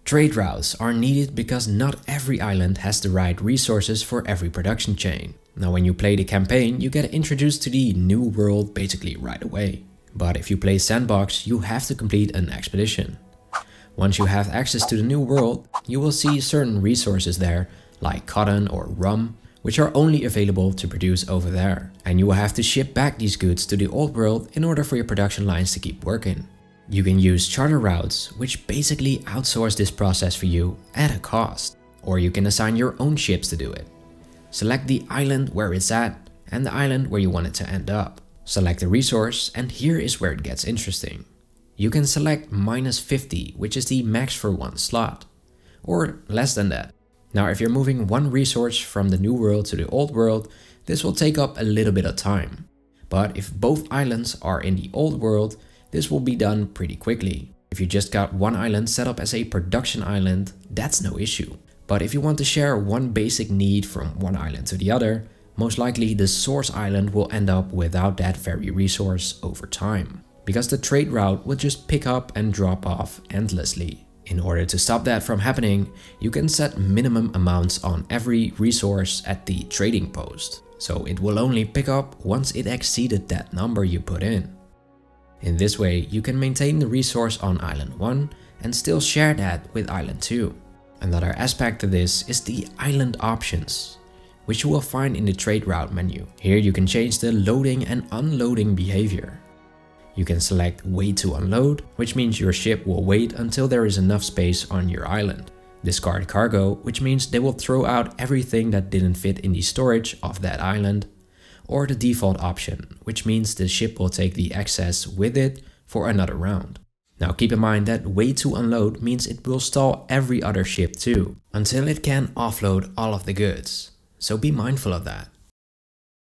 Trade routes are needed because not every island has the right resources for every production chain. Now when you play the campaign, you get introduced to the new world basically right away. But if you play sandbox, you have to complete an expedition. Once you have access to the new world, you will see certain resources there, like cotton or rum, which are only available to produce over there. And you will have to ship back these goods to the old world in order for your production lines to keep working. You can use charter routes, which basically outsource this process for you at a cost. Or you can assign your own ships to do it. Select the island where it's at and the island where you want it to end up. Select the resource, and here is where it gets interesting. You can select -50, which is the max for one slot, or less than that. Now if you're moving one resource from the new world to the old world, this will take up a little bit of time. But if both islands are in the old world, this will be done pretty quickly. If you just got one island set up as a production island, that's no issue. But if you want to share one basic need from one island to the other, most likely the source island will end up without that very resource over time, because the trade route will just pick up and drop off endlessly. In order to stop that from happening, you can set minimum amounts on every resource at the trading post, so it will only pick up once it exceeded that number you put in. In this way, you can maintain the resource on Island 1 and still share that with Island 2. Another aspect to this is the island options, which you will find in the trade route menu. Here you can change the loading and unloading behavior. You can select wait to unload, which means your ship will wait until there is enough space on your island. Discard cargo, which means they will throw out everything that didn't fit in the storage of that island. Or the default option, which means the ship will take the excess with it for another round. Now keep in mind that wait to unload means it will stall every other ship too, until it can offload all of the goods. So be mindful of that.